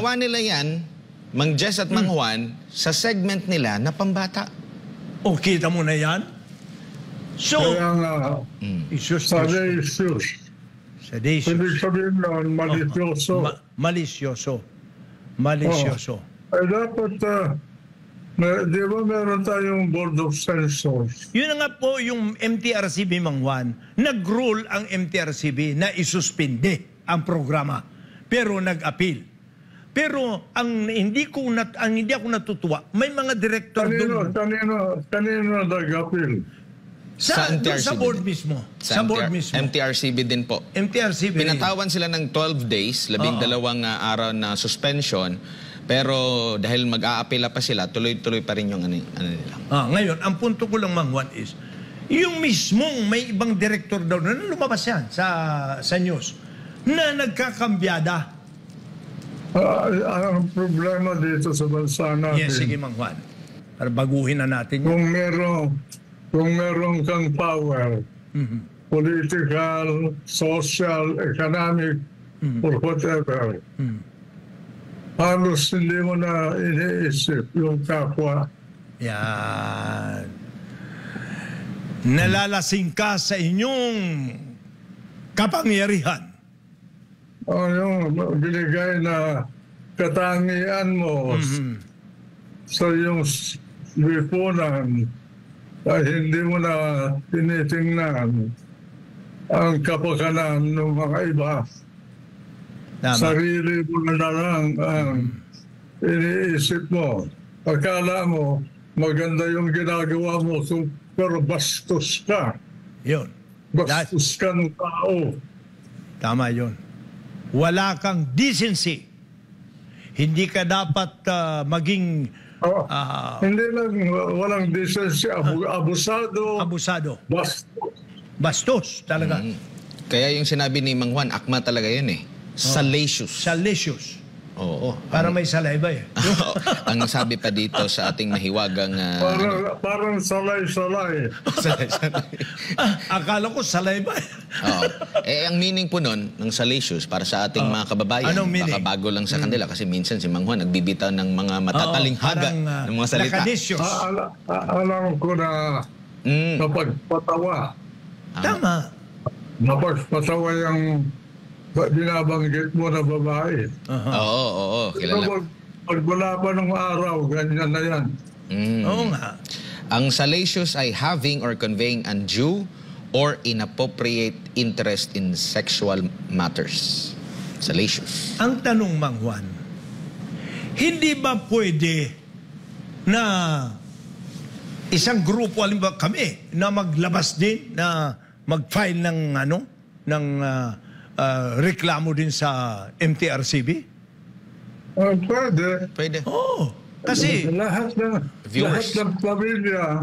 ginawa nila yan, Mang Jess at Mang Juan, sa segment nila na pambata. O, kita mo na yan? So, Kaya nga, Seditious. ibig sabihin nun, malisyoso. Malisyoso. Ay dapat, di ba meron tayong Board of Censors? Yun na nga po yung MTRCB, Mang Juan. Nag-rule ang MTRCB na isuspinde ang programa. Pero nag-appeal. Pero ang hindi ako natutuwa, may mga director doon. Kanino nag-appeal? Sa board mismo. Sa board mismo. MTRCB din po. MTRCB. Pinatawan sila ng 12 days, 12 araw na suspension. Pero dahil mag-aapela pa sila, tuloy-tuloy pa rin yung ano nila. Ngayon, ang punto ko lang, Mang Juan, is yung mismong may ibang director daw na lumabas yan sa news na nagkakambyada. Ang problema dito sa bansa natin. Yes, sige, Mang Juan. Para baguhin na natin yun. Kung meron kang power, political, social, economic, or whatever, halos hindi mo na iniisip yung kapwa. Yan. Nalalasing ka sa inyong kapangyarihan. Yung binigay na katangian mo sa iyong lipunan ay hindi mo na tinitingnan ang kapakanan ng mga iba. Tama. Sarili mo na lang ang iniisip mo. Akala mo maganda yung ginagawa mo, pero bastos ka. Yun. Bastos ka ng tao. Tama yun. Wala kang decency. Hindi ka dapat maging... hindi lang walang decency, abusado. Bastos talaga. Kaya yung sinabi ni Mang Juan, akma talaga yun eh. Salacious. Oo. Para may salayba eh. Ang sabi pa dito sa ating mahiwagang... parang salay-salay. Akala ko salayba eh. Ang meaning po nun, ng salacious, para sa ating mga kababayan, baka bago lang sa kanila. Kasi minsan si Mang Juan nagbibitaw ng mga matatalinghaga ng mga salita. Alam ko na napagpatawa. Tama. Napagpatawa yung binabanggit mo na babae. Oo, kilala. Pag wala pa ng araw, ganyan na yan. Oo nga. Ang salacious ay having or conveying undue or inappropriate interest in sexual matters. Salacious. Ang tanong, Mang Juan, hindi ba pwede na isang grupo, halimbawa kami, na maglabas din, na mag-file ng reklamo din sa MTRCB? Pwede. Oo. Kasi lahat ng pamilya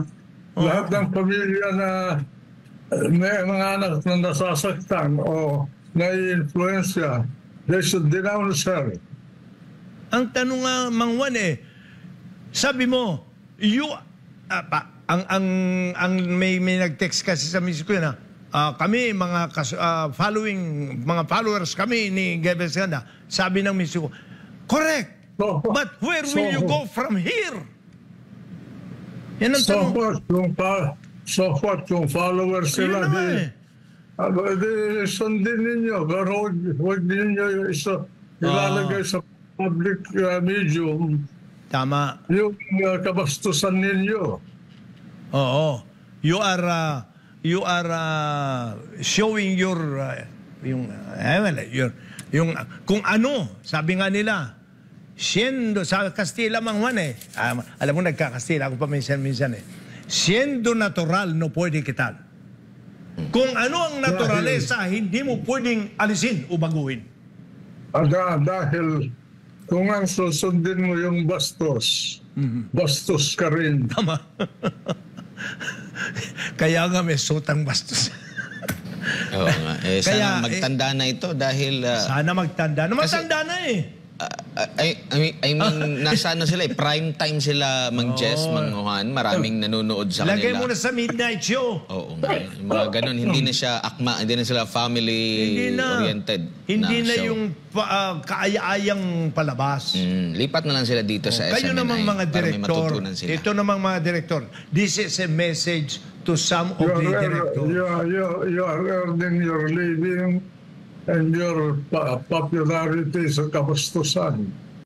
na may mga anak na nasasaktan o nai-influensya, they should denounce her. ang tanong nga, Mang Juan sabi mo, may nag-text kasi sa misis ko yun kami, mga followers kami ni Gebes Ganda. Sabi ng misis ko, correct, but where will you go from here? Yan ang tanong. So what, yung followers sila, sundin ninyo, pero huwag ninyo ilalagay sa public medium. Tama. Yung kabastusan ninyo. Oo. You are showing your kung ano, sabi nga nila, siendo sa Kastila, Mang Juan alam mo, nagka-Kastila ako pa minsan siendo natural, no pwede quitar. Kung ano ang naturalesa, hindi mo pwedeng alisin o baguhin. Dahil kung ang susundin mo yung bastos, bastos ka rin. Tama. Kaya nga may sutang bastos. Oo nga. Sana magtanda na ito dahil... Sana magtanda na. Matanda na I mean, nasa ano sila prime time sila, Mang Jess, Mang Juan. Maraming nanonood sa Lagay kanila. mo na sa midnight show. Oo nga. Yung mga ganun, hindi na siya akma, hindi na sila family-oriented Hindi na show. yung kaaya-ayang palabas. Lipat na lang sila dito sa SMNI Kayo namang mga para may direktor, matutunan sila. ito namang mga direktor, this is a message to some of the directors. You are earning your living and your popularity sa kabastusan.